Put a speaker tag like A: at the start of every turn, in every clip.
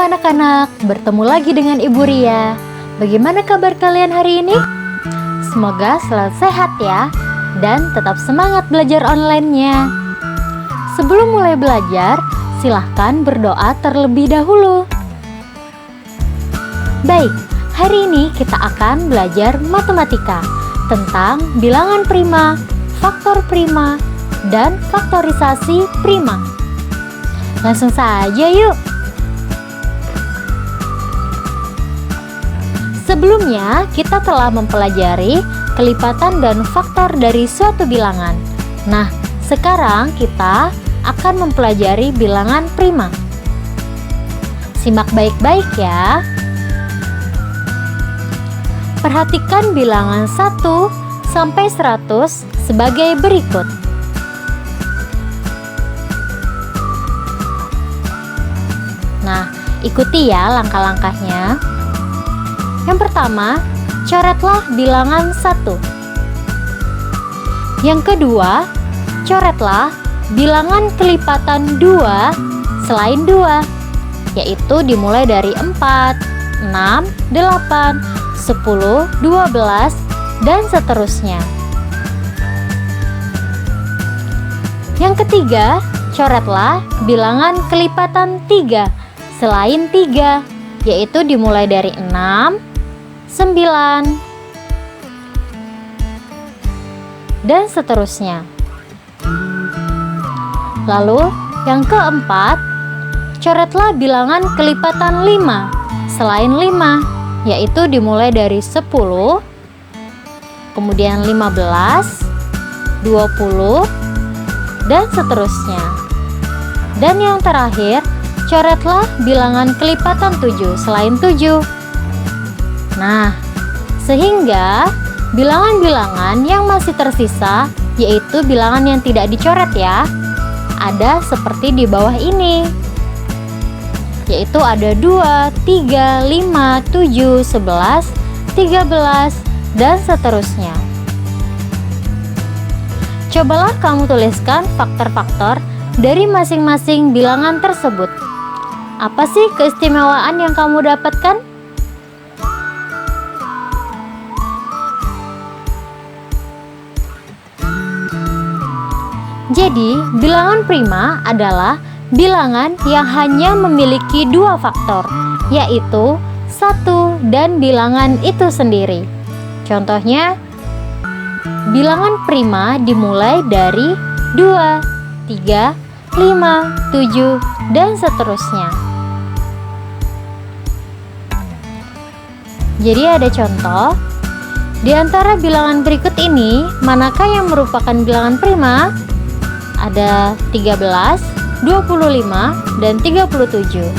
A: anak-anak, bertemu lagi dengan Ibu Ria. Bagaimana kabar kalian hari ini? Semoga selalu sehat ya, dan tetap semangat belajar online-nya. Sebelum mulai belajar, silahkan berdoa terlebih dahulu. Baik, hari ini kita akan belajar matematika tentang bilangan prima, faktor prima, dan faktorisasi prima. Langsung saja yuk. Sebelumnya, kita telah mempelajari kelipatan dan faktor dari suatu bilangan. Nah, sekarang kita akan mempelajari bilangan prima. Simak baik-baik ya. Perhatikan bilangan 1 sampai 100 sebagai berikut. Nah, ikuti ya langkah-langkahnya. Yang pertama, coretlah bilangan 1. Yang kedua, coretlah bilangan kelipatan 2 selain 2, yaitu dimulai dari 4, 6, 8, 10, 12, dan seterusnya. Yang ketiga, coretlah bilangan kelipatan 3 selain 3, yaitu dimulai dari 6, 9, dan seterusnya. Lalu yang keempat, coretlah bilangan kelipatan 5 selain 5, yaitu dimulai dari 10, kemudian 15, 20, dan seterusnya. Dan yang terakhir, coretlah bilangan kelipatan 7 selain 7. Nah, sehingga bilangan-bilangan yang masih tersisa, yaitu bilangan yang tidak dicoret ya, ada seperti di bawah ini, yaitu ada 2, 3, 5, 7, 11, 13, dan seterusnya. Cobalah kamu tuliskan faktor-faktor dari masing-masing bilangan tersebut. Apa sih keistimewaan yang kamu dapatkan? Jadi, bilangan prima adalah bilangan yang hanya memiliki 2 faktor, yaitu 1 dan bilangan itu sendiri. Contohnya, bilangan prima dimulai dari 2, 3, 5, 7, dan seterusnya. Jadi ada contoh, di antara bilangan berikut ini, manakah yang merupakan bilangan prima? Ada 13, 25, dan 37.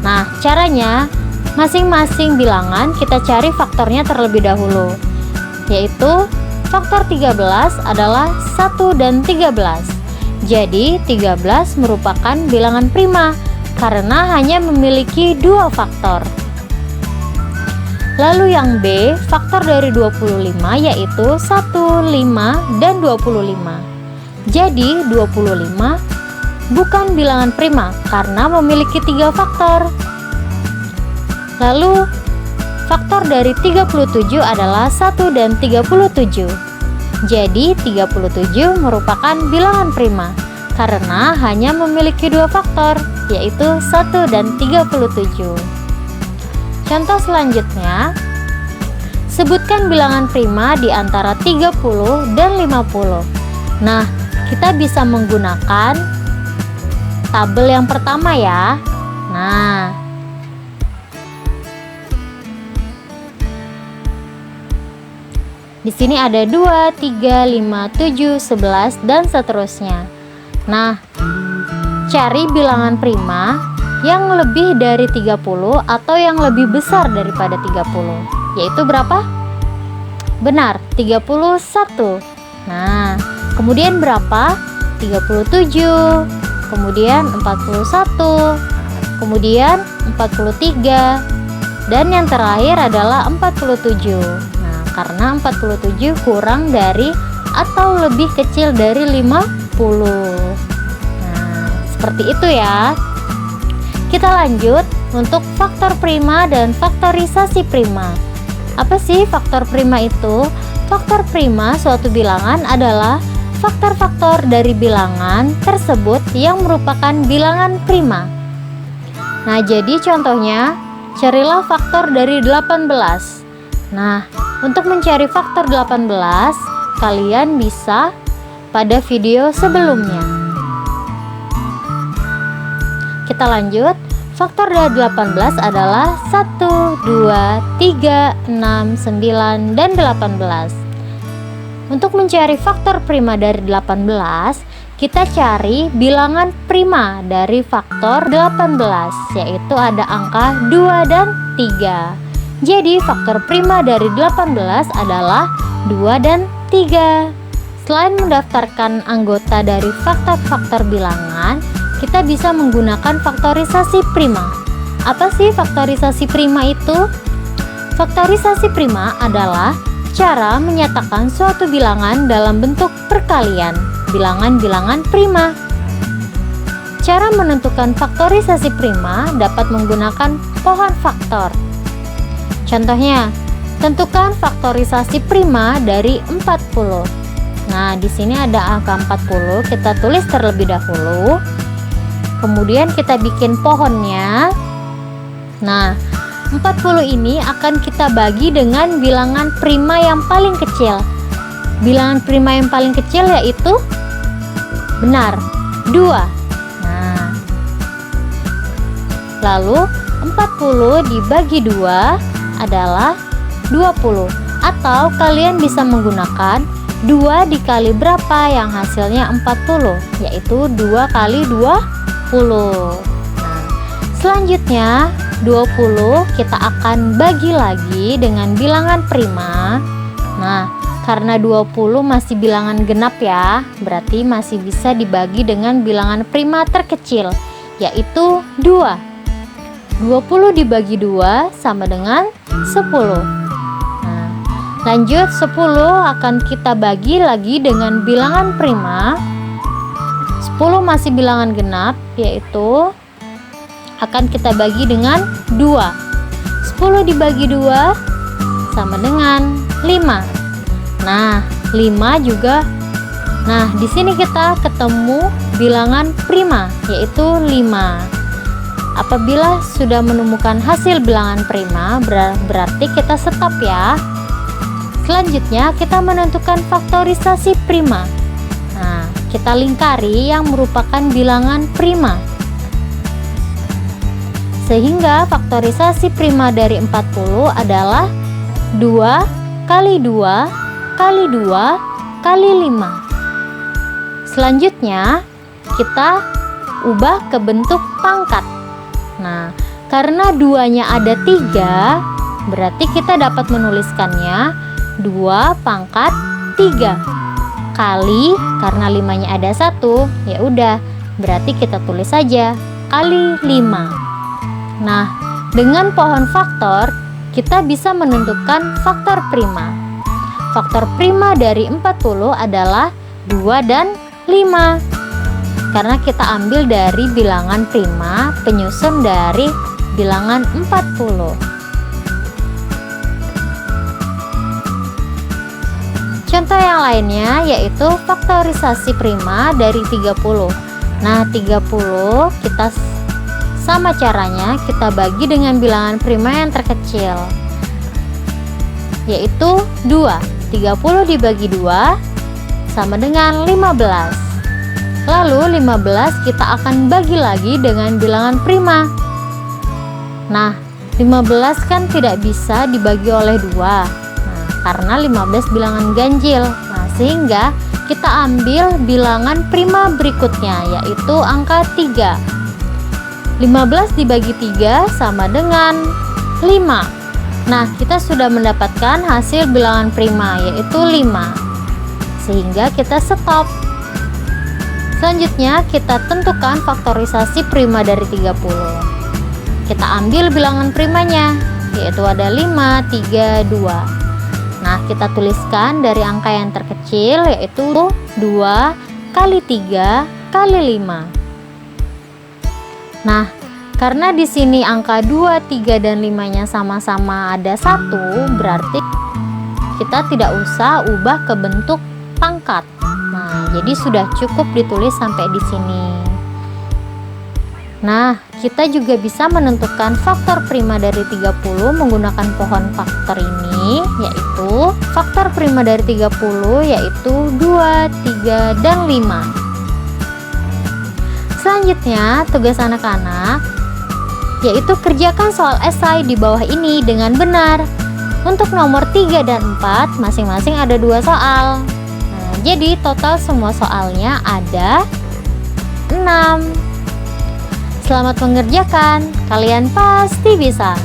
A: Nah, caranya masing-masing bilangan kita cari faktornya terlebih dahulu, yaitu faktor 13 adalah 1 dan 13. Jadi 13 merupakan bilangan prima karena hanya memiliki 2 faktor. Lalu yang B, faktor dari 25 yaitu 1, 5, dan 25. Jadi 25 bukan bilangan prima karena memiliki 3 faktor. Lalu faktor dari 37 adalah 1 dan 37. Jadi 37 merupakan bilangan prima karena hanya memiliki 2 faktor, yaitu 1 dan 37. Contoh selanjutnya, sebutkan bilangan prima di antara 30 dan 50. Nah, kita bisa menggunakan tabel yang pertama ya. Nah, di sini ada 2, 3, 5, 7, 11, dan seterusnya. Nah, cari bilangan prima yang lebih dari 30 atau yang lebih besar daripada 30. Yaitu berapa? Benar, 31. Nah, kemudian berapa? 37, kemudian 41, kemudian 43, dan yang terakhir adalah 47. Karena 47 kurang dari atau lebih kecil dari 50. Nah, seperti itu ya. Kita lanjut untuk faktor prima dan faktorisasi prima. Apa sih faktor prima itu? Faktor prima suatu bilangan adalah faktor-faktor dari bilangan tersebut yang merupakan bilangan prima. Nah, jadi contohnya, carilah faktor dari 18. Nah, untuk mencari faktor 18, kalian bisa pada video sebelumnya. Kita lanjut. Faktor dari 18 adalah 1, 2, 3, 6, 9, dan 18. Untuk mencari faktor prima dari 18, kita cari bilangan prima dari faktor 18, yaitu ada angka 2 dan 3. Jadi faktor prima dari 18 adalah 2 dan 3. Selain mendaftarkan anggota dari faktor-faktor bilangan, kita bisa menggunakan faktorisasi prima. Apa sih faktorisasi prima itu? Faktorisasi prima adalah cara menyatakan suatu bilangan dalam bentuk perkalian, bilangan-bilangan prima. Cara menentukan faktorisasi prima dapat menggunakan pohon faktor. Contohnya, tentukan faktorisasi prima dari 40. Nah, di sini ada angka 40, kita tulis terlebih dahulu. Kemudian kita bikin pohonnya. Nah, 40 ini akan kita bagi dengan bilangan prima yang paling kecil. Bilangan prima yang paling kecil yaitu benar, 2. Nah, lalu 40 dibagi 2 adalah 20. Atau kalian bisa menggunakan 2 dikali berapa yang hasilnya 40, yaitu 2 kali 20. Nah, selanjutnya 20 kita akan bagi lagi dengan bilangan prima. Nah, karena 20 masih bilangan genap ya, berarti masih bisa dibagi dengan bilangan prima terkecil, yaitu 2. 20 dibagi 2 sama dengan 10. Nah, lanjut 10 akan kita bagi lagi dengan bilangan prima. 10 masih bilangan genap, yaitu akan kita bagi dengan 2. 10 dibagi 2 sama dengan 5. Nah, 5 juga. Nah, di sini kita ketemu bilangan prima, yaitu 5. Apabila sudah menemukan hasil bilangan prima, berarti kita stop ya. Selanjutnya kita menentukan faktorisasi prima. Nah, kita lingkari yang merupakan bilangan prima. Sehingga faktorisasi prima dari 40 adalah 2 kali 2 kali 2 kali 5. Selanjutnya kita ubah ke bentuk pangkat. Nah, karena 2-nya ada 3, berarti kita dapat menuliskannya 2 pangkat 3 kali, karena 5-nya ada 1, ya udah, berarti kita tulis saja kali 5. Nah, dengan pohon faktor kita bisa menentukan faktor prima. Faktor prima dari 40 adalah 2 dan 5. Karena kita ambil dari bilangan prima penyusun dari bilangan 40. Contoh yang lainnya yaitu faktorisasi prima dari 30. Nah, 30 kita sama caranya, kita bagi dengan bilangan prima yang terkecil, yaitu 2. 30 dibagi 2 sama dengan 15. Lalu 15 kita akan bagi lagi dengan bilangan prima. Nah, 15 kan tidak bisa dibagi oleh 2. Nah, karena 15 bilangan ganjil. Nah, sehingga kita ambil bilangan prima berikutnya, yaitu angka 3. 15 dibagi 3 sama dengan 5. Nah, kita sudah mendapatkan hasil bilangan prima, yaitu 5. Sehingga kita stop. Selanjutnya kita tentukan faktorisasi prima dari 30. Kita ambil bilangan primanya, yaitu ada 5, 3, 2. Nah, kita tuliskan dari angka yang terkecil, yaitu 2 kali 3 kali 5. Nah, Karena di sini angka 2, 3, dan 5-nya sama-sama ada 1, berarti kita tidak usah ubah ke bentuk pangkat. Nah, jadi sudah cukup ditulis sampai di sini. Nah, kita juga bisa menentukan faktor prima dari 30 menggunakan pohon faktor ini, yaitu faktor prima dari 30 yaitu 2, 3, dan 5. Selanjutnya, tugas anak-anak yaitu kerjakan soal esai di bawah ini dengan benar. Untuk nomor 3 dan 4 masing-masing ada 2 soal. Nah, jadi total semua soalnya ada 6. Selamat mengerjakan, kalian pasti bisa.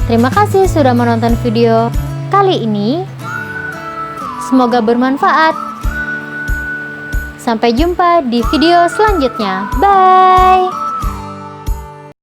A: Terima kasih sudah menonton video kali ini. Semoga bermanfaat. Sampai jumpa di video selanjutnya. Bye.